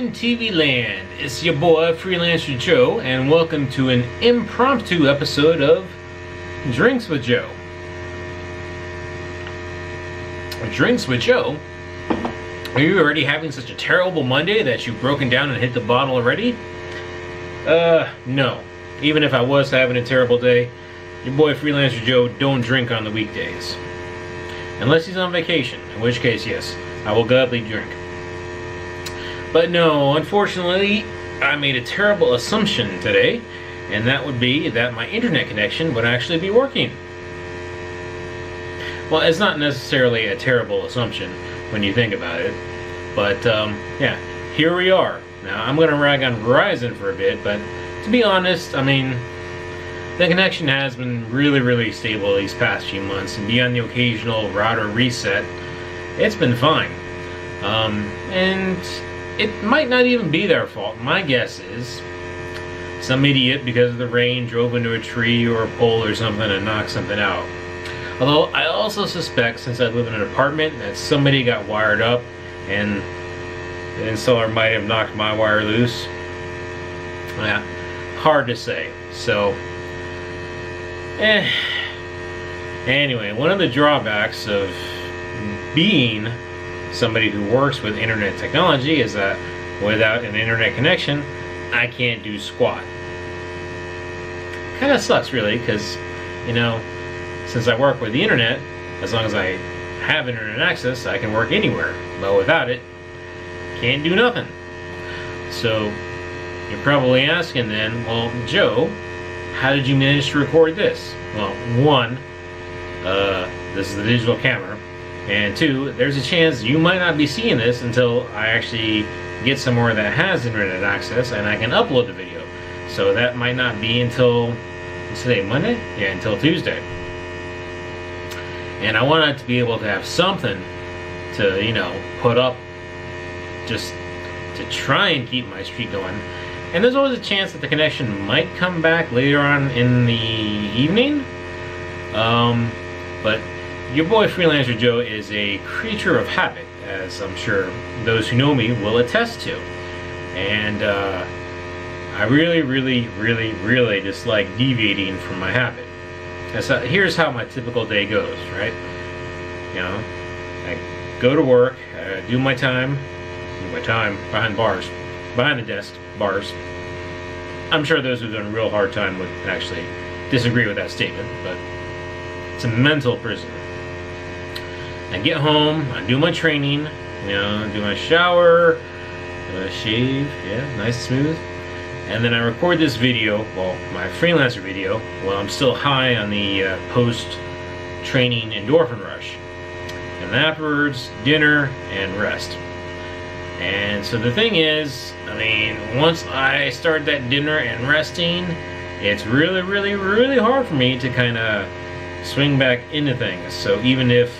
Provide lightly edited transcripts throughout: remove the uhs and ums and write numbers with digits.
in TV land. It's your boy Freelancer Joe, and welcome to an impromptu episode of Drinks with Joe. Drinks with Joe? Are you already having such a terrible Monday that you've broken down and hit the bottle already? No. Even if I was having a terrible day, your boy Freelancer Joe don't drink on the weekdays. Unless he's on vacation, in which case, yes, I will gladly drink. But no, unfortunately, I made a terrible assumption today, and that would be that my internet connection would actually be working. Well, it's not necessarily a terrible assumption when you think about it, but yeah, here we are. Now, I'm going to rag on Verizon for a bit, but to be honest, I mean, the connection has been really stable these past few months, and beyond the occasional router reset, it's been fine. And it might not even be their fault. My guess is some idiot, because of the rain, drove into a tree or a pole or something and knocked something out. Although I also suspect, since I live in an apartment, that somebody got wired up and the installer might have knocked my wire loose. Yeah, hard to say. So, anyway, one of the drawbacks of being somebody who works with internet technology is that without an internet connection, I can't do squat. Kind of sucks, really, because, you know, since I work with the internet, as long as I have internet access, I can work anywhere. But without it, can't do nothing. So, you're probably asking then, well, Joe, how did you manage to record this? Well, one, this is the digital camera. And two, there's a chance you might not be seeing this until I actually get somewhere that has internet access and I can upload the video. So that might not be until, what's today, Monday? Yeah, until Tuesday. And I wanted to be able to have something to, you know, put up just to try and keep my streak going. And there's always a chance that the connection might come back later on in the evening. But your boy Freelancer Joe is a creature of habit, as I'm sure those who know me will attest to. And I really dislike deviating from my habit. And so here's how my typical day goes, right? You know, I go to work, do my time behind bars, behind the desk, bars. I'm sure those who've done a real hard time would actually disagree with that statement, but it's a mental prison. I get home, I do my training, you know, do my shower, shave, yeah, nice smooth. And then I record this video, well, my freelancer video, while I'm still high on the post-training endorphin rush. And afterwards, dinner and rest. And so the thing is, I mean, once I start that dinner and resting, it's really hard for me to kind of swing back into things. So even if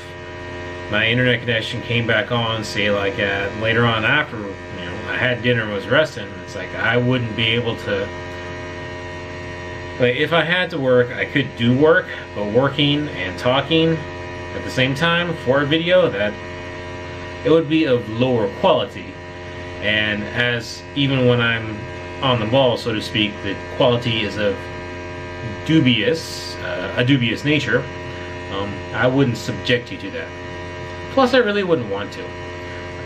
my internet connection came back on, say like later on after, you know, I had dinner and was resting, it's like I wouldn't be able to, like, if I had to work, I could do work, but working and talking at the same time for a video, that it would be of lower quality. And as even when I'm on the ball, so to speak, the quality is of a dubious nature, I wouldn't subject you to that. Plus, I really wouldn't want to.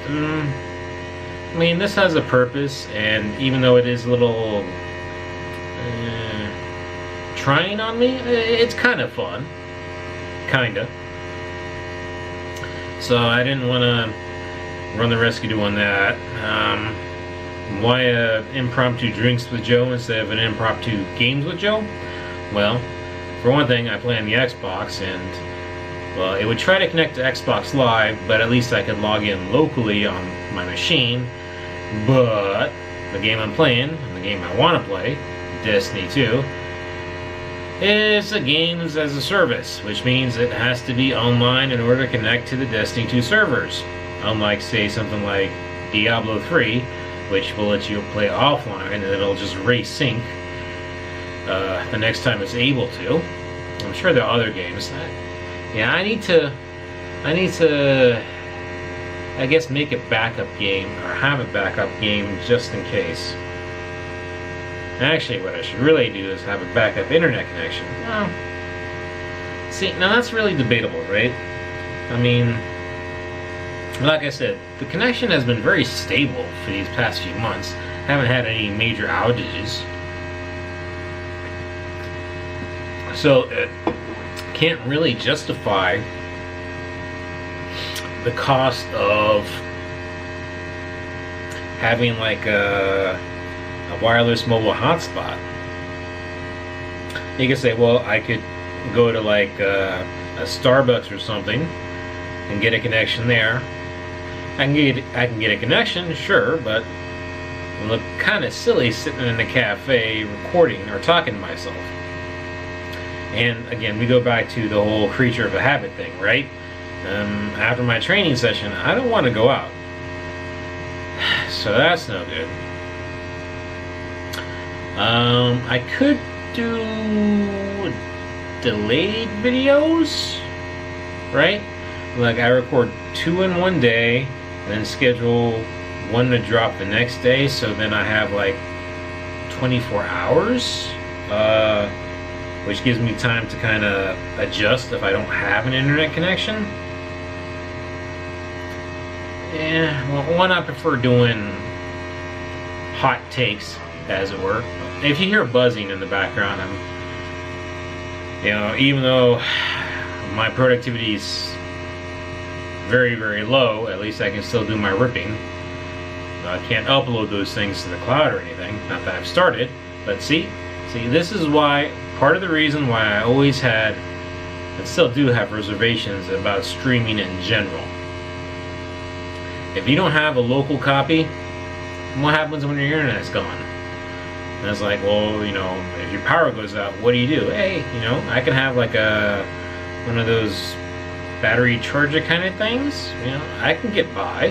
I mean, this has a purpose, and even though it is a little trying on me, it's kind of fun. Kinda. So I didn't want to run the risk of doing that. Why impromptu drinks with Joe instead of an impromptu games with Joe? Well, for one thing, I play on the Xbox, and well, it would try to connect to Xbox Live, but at least I could log in locally on my machine. But the game I'm playing, and the game I want to play, Destiny 2, is a games as a service, which means it has to be online in order to connect to the Destiny 2 servers. Unlike, say, something like Diablo 3, which will let you play offline and it'll just resync the next time it's able to. I'm sure there are other games that, yeah, I need to I guess make a backup game, or have a backup game just in case. Actually, what I should really do is have a backup internet connection. Well, see, now that's really debatable, right? I mean, like I said, the connection has been very stable for these past few months. Haven't had any major outages. So it can't really justify the cost of having like a wireless mobile hotspot. You can say, well, I could go to like a Starbucks or something and get a connection there. I can get a connection, sure, but I look kind of silly sitting in a cafe recording or talking to myself. And again, we go back to the whole creature of a habit thing, right? After my training session, I don't want to go out, so that's no good. I could do delayed videos, right? Like I record 2 in one day, and then schedule 1 to drop the next day, so then I have like 24 hours, which gives me time to kind of adjust if I don't have an internet connection. Yeah, well, one, I prefer doing hot takes, as it were. If you hear buzzing in the background, even though my productivity is very, very low, at least I can still do my ripping. I can't upload those things to the cloud or anything, not that I've started, but see, this is why, part of the reason why I always had, and still do have, reservations about streaming in general. If you don't have a local copy, what happens when your internet's gone? And it's like, well, if your power goes out, what do you do? Hey, I can have like one of those battery charger kind of things. I can get by.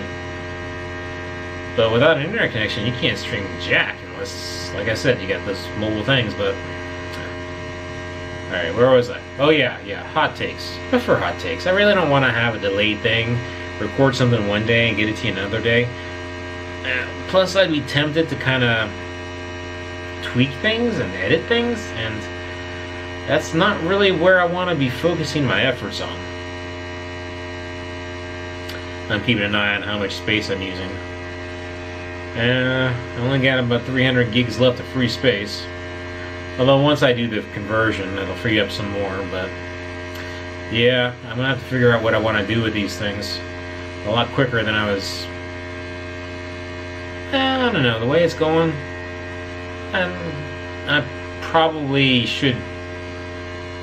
But without an internet connection, you can't stream jack unless, like I said, you got those mobile things. But all right, where was I? Oh yeah, hot takes. I prefer hot takes. I really don't want to have a delayed thing. Record something one day and get it to you another day. Plus, I'd be tempted to kind of tweak things and edit things, and that's not really where I want to be focusing my efforts on. I'm keeping an eye on how much space I'm using. I only got about 300 gigs left of free space. Although once I do the conversion, it'll free up some more, but yeah, I'm gonna have to figure out what I want to do with these things a lot quicker than I was. I don't know, the way it's going, I probably should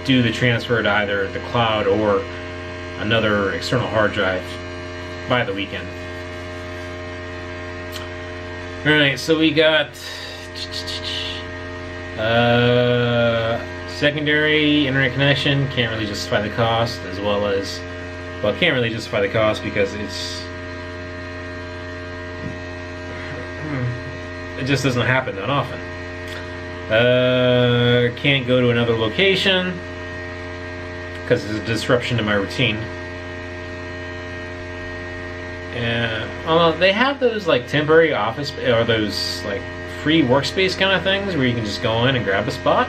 do the transfer to either the cloud or another external hard drive by the weekend. Alright, so we got secondary internet connection, can't really justify the cost, as well as, well, can't really justify the cost because it just doesn't happen that often. Can't go to another location because it's a disruption to my routine. Although they have those like temporary office or those like free workspace kind of things where you can just go in and grab a spot,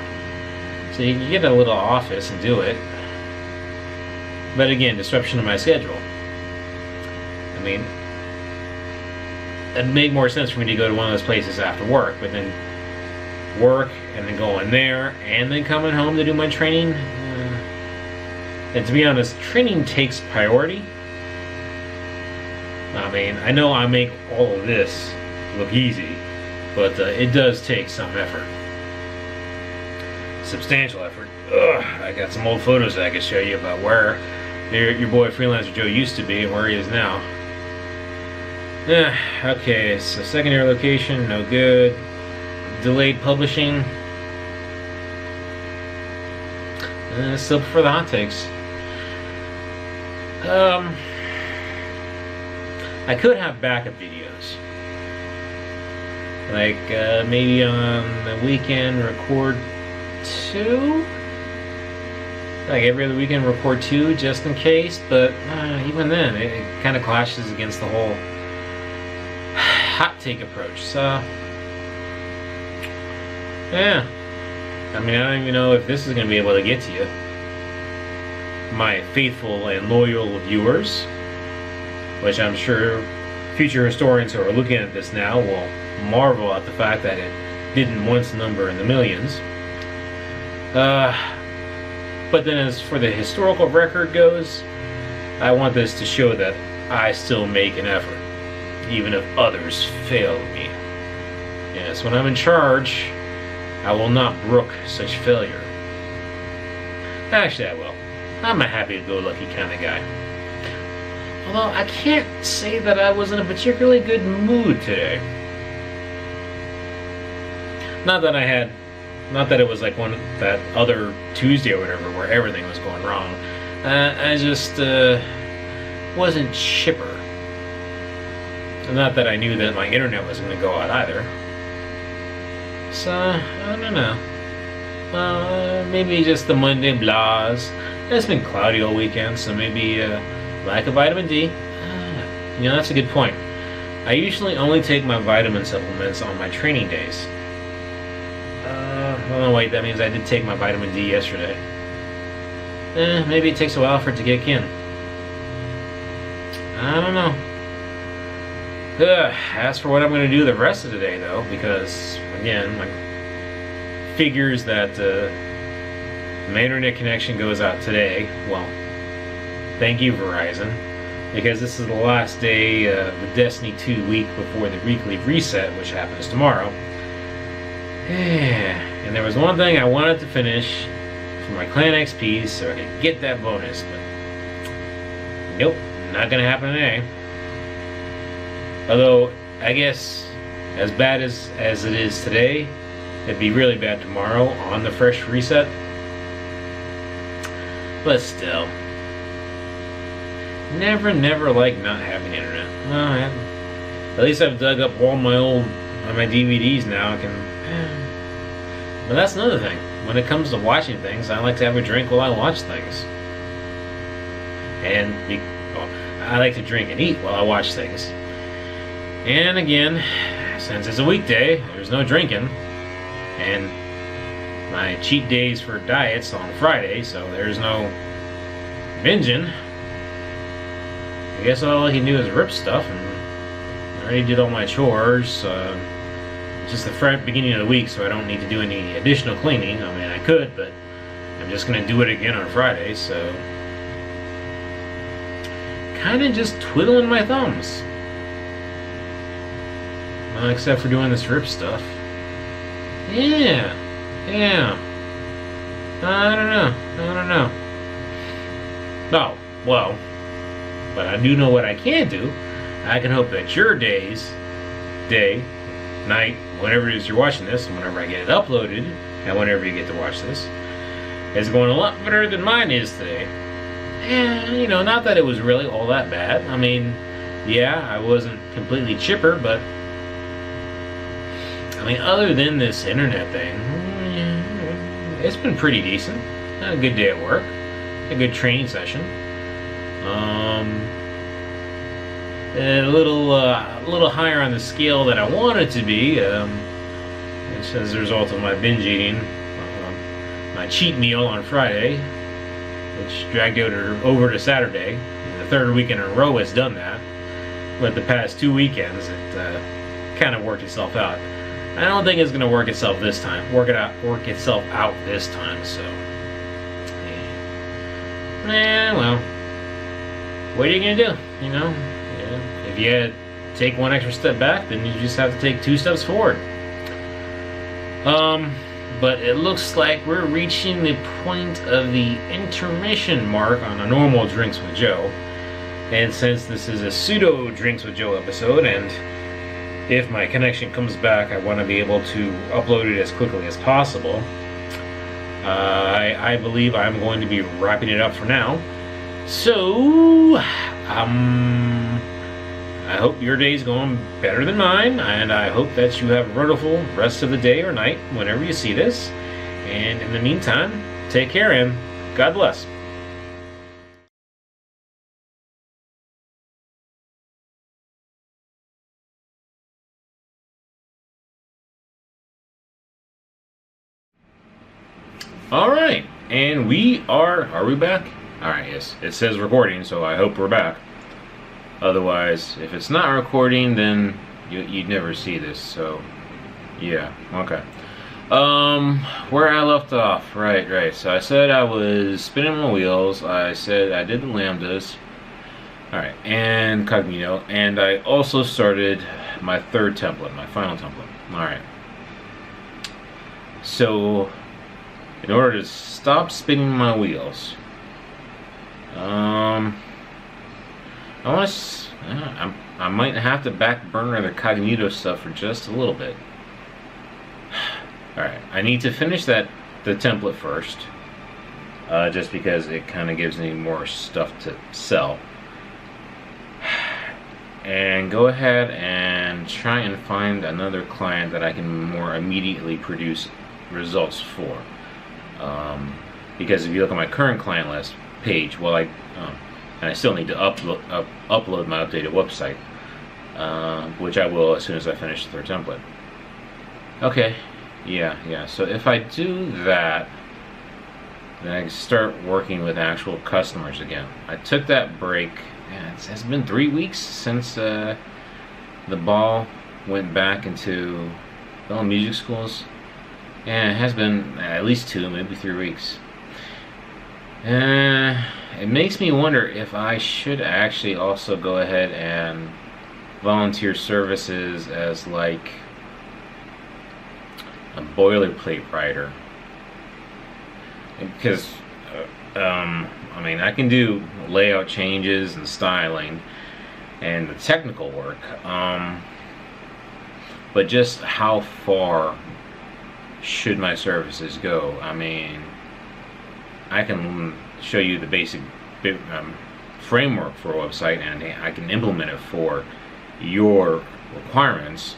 so you can get a little office and do it. But again, disruption to my schedule. I mean, it'd make more sense for me to go to one of those places after work, but then work and then go in there and then coming home to do my training. And to be honest, training takes priority. I mean, I know I make all of this look easy, but it does take some effort. Substantial effort. Ugh, I got some old photos that I could show you about where your boy Freelancer Joe used to be and where he is now. Okay, so secondary location, no good. Delayed publishing. Still prefer the hot takes. I could have backup videos. Like, maybe on the weekend record 2? like every other weekend record 2 just in case, but even then it kind of clashes against the whole hot take approach. So yeah, I mean, I don't even know if this is going to be able to get to you, my faithful and loyal viewers, which I'm sure future historians who are looking at this now will marvel at the fact that it didn't once number in the millions. But then as for the historical record goes, I want this to show that I still make an effort, even if others fail me. Yes, when I'm in charge, I will not brook such failure. Actually, I will. I'm a happy-go-lucky kind of guy. Although I can't say that I was in a particularly good mood today. Not that it was like that other Tuesday or whatever where everything was going wrong. I just wasn't chipper. Not that I knew that my internet was going to go out either. So, I don't know. Maybe just the Monday blahs. It's been cloudy all weekend, so maybe lack of vitamin D. You know, that's a good point. I usually only take my vitamin supplements on my training days. Oh wait, that means I did take my vitamin D yesterday. Maybe it takes a while for it to kick in. I don't know. As for what I'm going to do the rest of the day, though, because, again, my figures that my internet connection goes out today. Well, thank you, Verizon, because this is the last day of the Destiny 2 week before the weekly reset, which happens tomorrow. And there was one thing I wanted to finish for my Clan XP so I could get that bonus, but nope, not gonna happen today. Although, I guess, as bad as it is today, it'd be really bad tomorrow on the fresh reset. But still, never like not having internet. Well, at least I've dug up all my DVDs now. I can. But that's another thing. When it comes to watching things, I like to have a drink while I watch things. And I like to drink and eat while I watch things. And again, since it's a weekday, there's no drinking. And my cheat days for diets on Friday, so there's no binging. I guess all I can do is rip stuff, and I already did all my chores. Just the beginning of the week, so I don't need to do any additional cleaning. I mean, I could, but I'm just going to do it again on Friday, so kind of just twiddling my thumbs. Well, except for doing this rip stuff. Yeah. I don't know. Oh, well, but I do know what I can do. I can hope that your day, night, whenever it is you're watching this, and whenever I get it uploaded, and whenever you get to watch this, is going a lot better than mine is today. And, you know, not that it was really all that bad. I mean, yeah, I wasn't completely chipper, but I mean, other than this internet thing, it's been pretty decent. Had a good day at work, a good training session. A little higher on the scale than I wanted to be, which as a result of my binge eating, my cheat meal on Friday, which dragged over to Saturday. The third weekend in a row it's done that. But the past 2 weekends, it kind of worked itself out. I don't think it's going to work itself this time. Work itself out this time. So, yeah. Well, what are you going to do? You know, if you take one extra step back, then you just have to take 2 steps forward. But it looks like we're reaching the point of the intermission mark on a normal Drinks with Joe. And since this is a pseudo Drinks with Joe episode, and if my connection comes back, I want to be able to upload it as quickly as possible. I believe I'm going to be wrapping it up for now. So, I hope your day's going better than mine, and I hope that you have a wonderful rest of the day or night whenever you see this. And in the meantime, take care and God bless. Alright, and are we back? Alright, yes, it says recording, so I hope we're back. Otherwise, if it's not recording, then you'd never see this, so yeah, okay. Where I left off, right, so I said I was spinning my wheels, I said I did the lambdas, alright, and Cognito, and I also started my third template, my final template, alright. So, in order to stop spinning my wheels, I might have to back burner the Cognito stuff for just a little bit. Alright, I need to finish the template first, just because it kind of gives me more stuff to sell. And go ahead and try and find another client that I can more immediately produce results for. Because if you look at my current client list page, well, and I still need to upload my updated website, which I will as soon as I finish the third template. Okay, yeah. So if I do that, then I can start working with actual customers again. I took that break. Yeah, it's been 3 weeks since the ball went back into film music schools. Yeah, it has been at least 2, maybe 3 weeks. It makes me wonder if I should actually also go ahead and volunteer services as like a boilerplate writer. Because, I mean, I can do layout changes and styling and the technical work, but just how far should my services go? I mean, I can show you the basic framework for a website, and I can implement it for your requirements,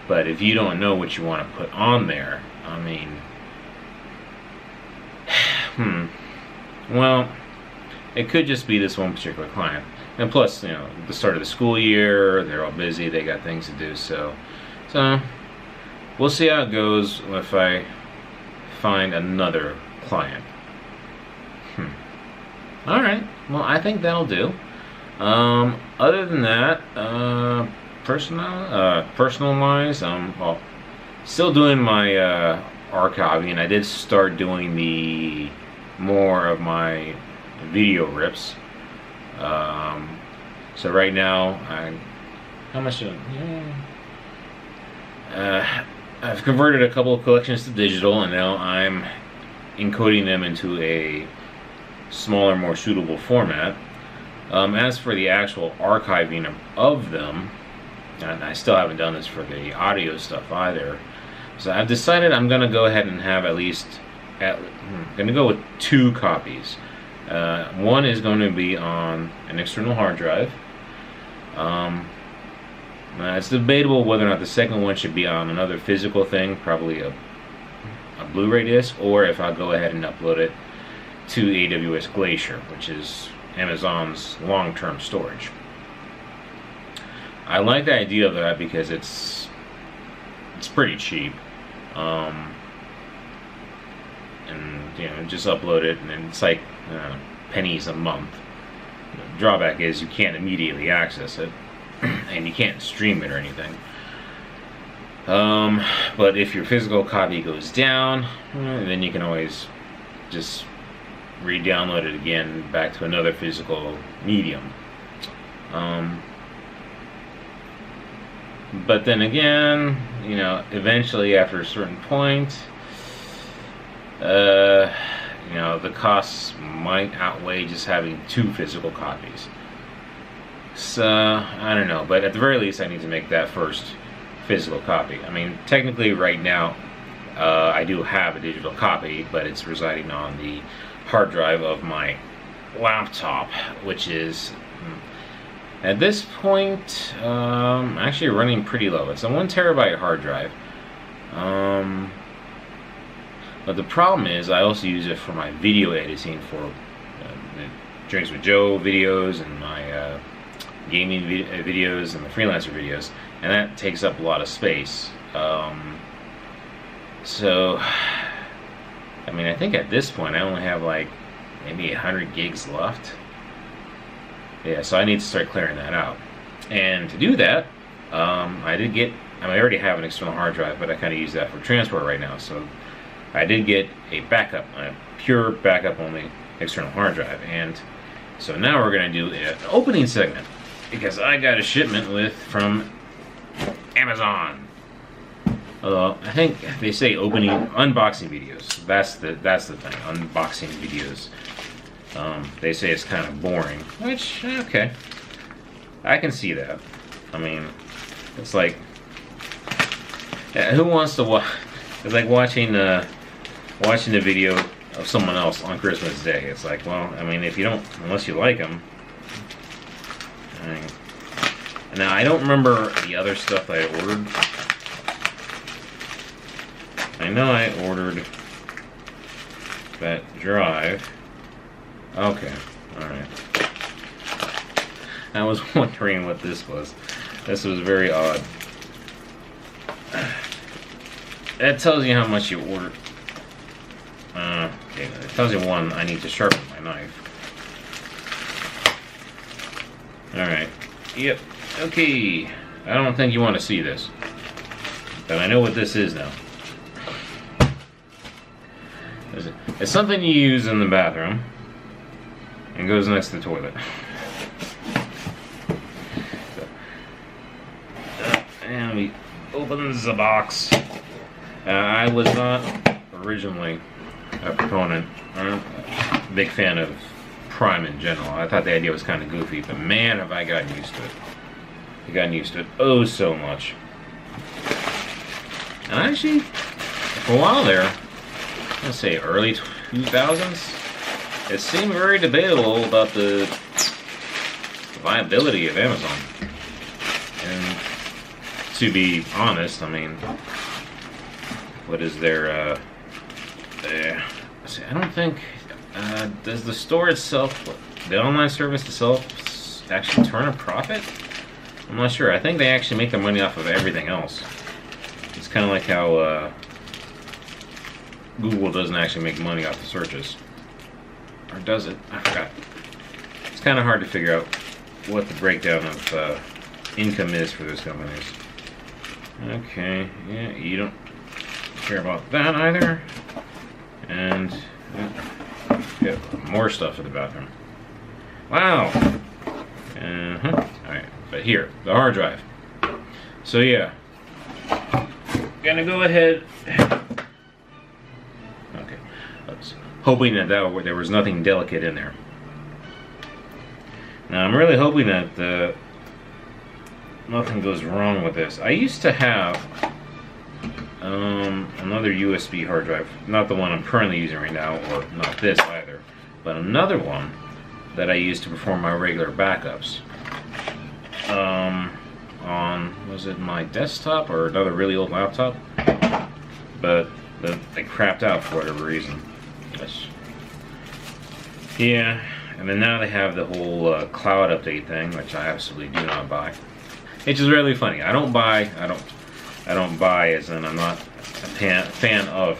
but if you don't know what you want to put on there, I mean, well, it could just be this one particular client. And plus, you know, the start of the school year, they're all busy, they got things to do, so we'll see how it goes if I find another client. Alright, well, I think that'll do. Other than that, personal-wise, well, still doing my archiving. I did start doing the more of my video rips. So right now, how much? I've converted a couple of collections to digital, and now I'm encoding them into a smaller, more suitable format. As for the actual archiving of them, and I still haven't done this for the audio stuff either, so I've decided I'm going to go ahead and have I'm going to go with 2 copies. One is going to be on an external hard drive. It's debatable whether or not the second one should be on another physical thing, probably a Blu-ray disc, or if I'll go ahead and upload it to AWS Glacier, which is Amazon's long-term storage. I like the idea of that because it's pretty cheap, and you know, just upload it, and it's like pennies a month. The drawback is you can't immediately access it, and you can't stream it or anything. But if your physical copy goes down, then you can always just re-download it again back to another physical medium. But then again, you know, eventually after a certain point, you know, the costs might outweigh just having 2 physical copies. So, I don't know, but at the very least I need to make that first physical copy. I mean, technically right now, I do have a digital copy, but it's residing on the hard drive of my laptop, which is at this point actually running pretty low. It's a 1 terabyte hard drive. But the problem is I also use it for my video editing for the Drinks with Joe videos and my gaming videos and the freelancer videos, and that takes up a lot of space. So, I mean, I think at this point I only have like maybe 100 gigs left. Yeah, so I need to start clearing that out. And to do that, I already have an external hard drive, but I kind of use that for transport right now. So I did get a backup, a pure backup only external hard drive. And so now we're going to do an opening segment, because I got a shipment from Amazon. I think they say unboxing videos. That's the thing, unboxing videos. They say it's kind of boring, which, okay, I can see that. I mean, it's like, who wants to watch? It's like watching the video of someone else on Christmas Day. It's like, well, I mean, if you don't, unless you like them. Now I don't remember the other stuff I ordered. I know I ordered that drive. Okay, alright. I was wondering what this was. This was very odd. That tells you how much you ordered. Okay, it tells you one, I need to sharpen my knife. Alright, yep, okay. I don't think you want to see this, but I know what this is now. It's something you use in the bathroom and goes next to the toilet. And we open the box. I was not originally a proponent, or a big fan of Prime in general. I thought the idea was kind of goofy, but man, have I gotten used to it. I've gotten used to it oh so much. And actually, for a while there, let's say early 2000s, it seemed very debatable about the viability of Amazon. And to be honest, I mean, what is their, I don't think, does the store itself, the online service itself, actually turn a profit? I'm not sure. I think they actually make their money off of everything else. It's kind of like how Google doesn't actually make money off the searches. Or does it? I forgot. It's kind of hard to figure out what the breakdown of income is for those companies. Okay, yeah, you don't care about that either. And yeah, more stuff in the bathroom. Wow. Alright, but here, the hard drive. So yeah, gonna go ahead. Okay, I was hoping that there was nothing delicate in there. Now I'm really hoping that nothing goes wrong with this. I used to have another USB hard drive, not the one I'm currently using right now, or not this either, but another one that I used to perform my regular backups. On, was it my desktop or another really old laptop? But they crapped out for whatever reason. Yes. Yeah, and then now they have the whole cloud update thing, which I absolutely do not buy. It's just really funny. I don't buy as in I'm not a fan of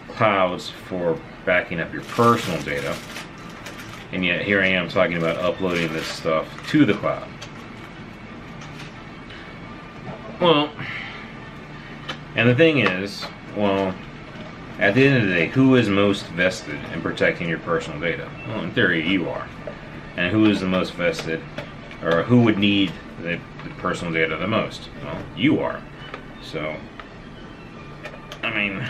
clouds for backing up your personal data. And yet here I am talking about uploading this stuff to the cloud. Well, and the thing is, well, at the end of the day, who is most vested in protecting your personal data? Well, in theory, you are. And who is the most vested, or who would need the personal data the most? Well, you are. So, I mean,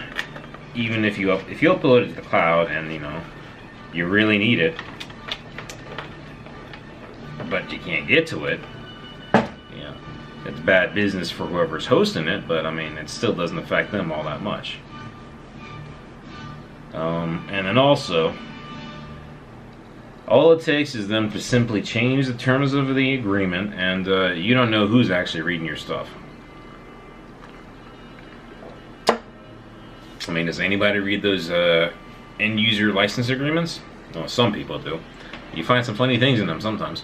even if you upload it to the cloud and you really need it, but you can't get to it, it's bad business for whoever's hosting it, but I mean, it still doesn't affect them all that much. And then also, all it takes is them to simply change the terms of the agreement, and you don't know who's actually reading your stuff. I mean, does anybody read those end user license agreements? Well, some people do. You find some funny things in them sometimes.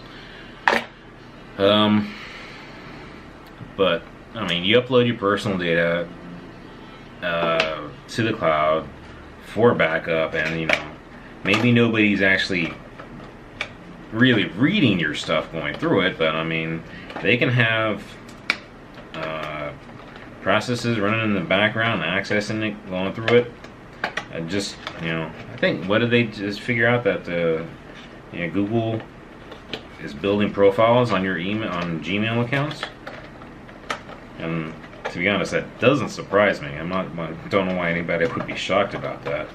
But I mean, you upload your personal data to the cloud for backup, and you know, maybe nobody's actually really reading your stuff going through it, but I mean, they can have processes running in the background, accessing it, going through it. Just, you know, I think, what did they just figure out, that you know, Google is building profiles on your email, on Gmail accounts? And to be honest, that doesn't surprise me. I don't know why anybody would be shocked about that.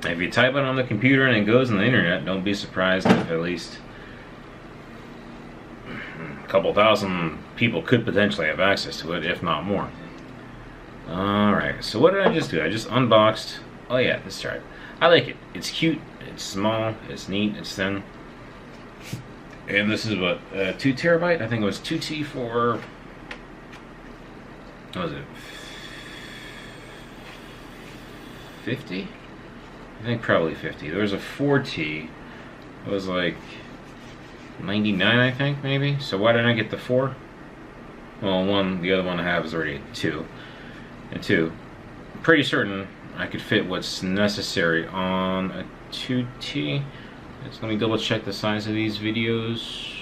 If you type it on the computer and it goes on the internet, don't be surprised if at least a couple thousand people could potentially have access to it, if not more. Alright, so what did I just do? I just unboxed. Oh yeah, this chart. I like it. It's cute, it's small, it's neat, it's thin. And this is what, 2 terabyte? I think it was 2T for, what was it, 50? I think probably 50. There was a 4T. It was like 99, I think, maybe. So why didn't I get the 4? Well, the other one I have is already 2. And 2. I'm pretty certain I could fit what's necessary on a 2T. Let me double check the size of these videos.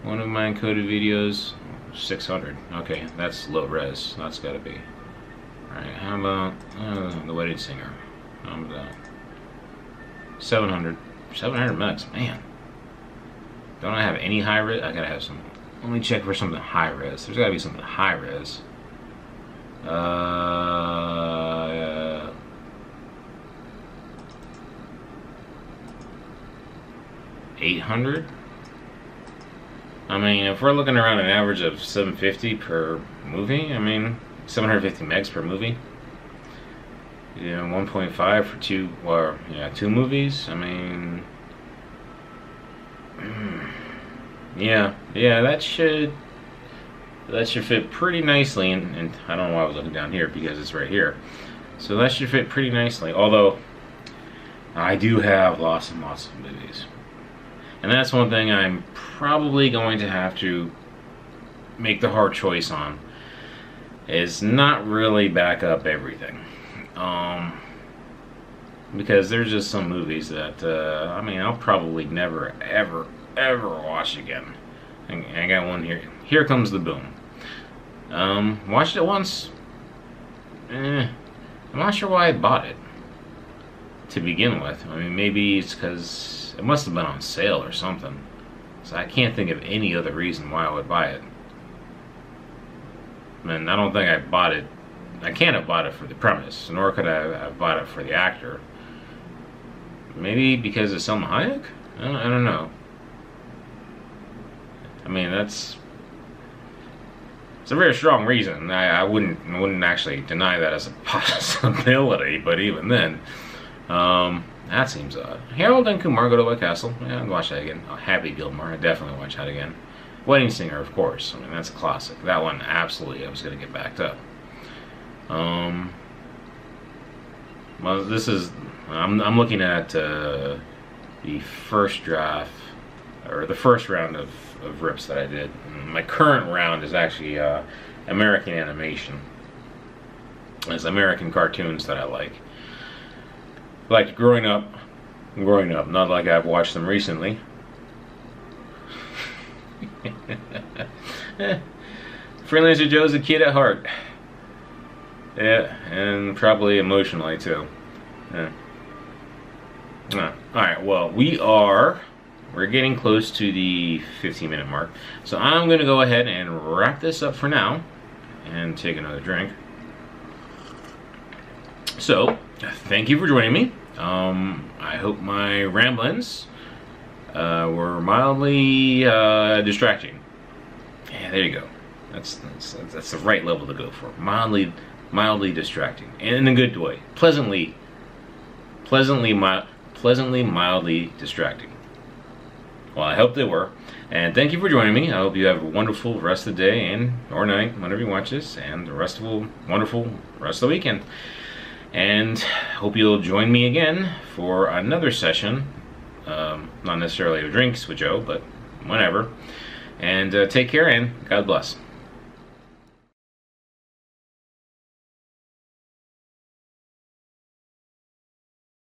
One of my encoded videos, 600. Okay, that's low res. That's gotta be. Alright, how about The Wedding Singer? How about that? 700. 700 megs, man. Don't I have any high res? I gotta have some. Let me check for something high res. There's gotta be something high res. 800? I mean, if we're looking around an average of 750 per movie, I mean, 750 megs per movie. You know, 1.5 for 2, or yeah, 2 movies. I mean, yeah, that should fit pretty nicely. And I don't know why I was looking down here, because it's right here. So that should fit pretty nicely. Although I do have lots and lots of movies, and that's one thing I'm probably going to have to make the hard choice on, is not really back up everything. Because there's just some movies that, I mean, I'll probably never, ever, ever watch again. I got one here. Here Comes the Boom. Watched it once. I'm not sure why I bought it to begin with. I mean, maybe it's because it must have been on sale or something. So I can't think of any other reason why I would buy it. And I don't think I bought it. I can't have bought it for the premise, nor could I have bought it for the actor. Maybe because of Salma Hayek? I don't know. I mean, it's a very strong reason. I wouldn't actually deny that as a possibility, but even then, that seems odd. Harold and Kumar Go to White Castle. Yeah, I'd watch that again. Oh, Happy Gilmore. I'd definitely watch that again. Wedding Singer, of course. I mean, that's a classic. That one, absolutely, I was going to get backed up. Well, this is, I'm looking at the first draft, or the first round of rips that I did. My current round is actually American animation. It's American cartoons that I like. Like growing up, not like I've watched them recently. Freelancer Joe's a kid at heart. Yeah, and probably emotionally too. Yeah. Alright, well, we're getting close to the 15-minute mark. So I'm going to go ahead and wrap this up for now and take another drink. So, thank you for joining me. I hope my ramblings were mildly distracting. Yeah, there you go. That's the right level to go for. Mildly distracting, and in a good way. Pleasantly mildly distracting. Well, I hope they were. And thank you for joining me. I hope you have a wonderful rest of the day and or night, whenever you watch this, and the rest of a wonderful rest of the weekend. And hope you'll join me again for another session. Not necessarily of drinks with Joe, but whenever. And take care and God bless.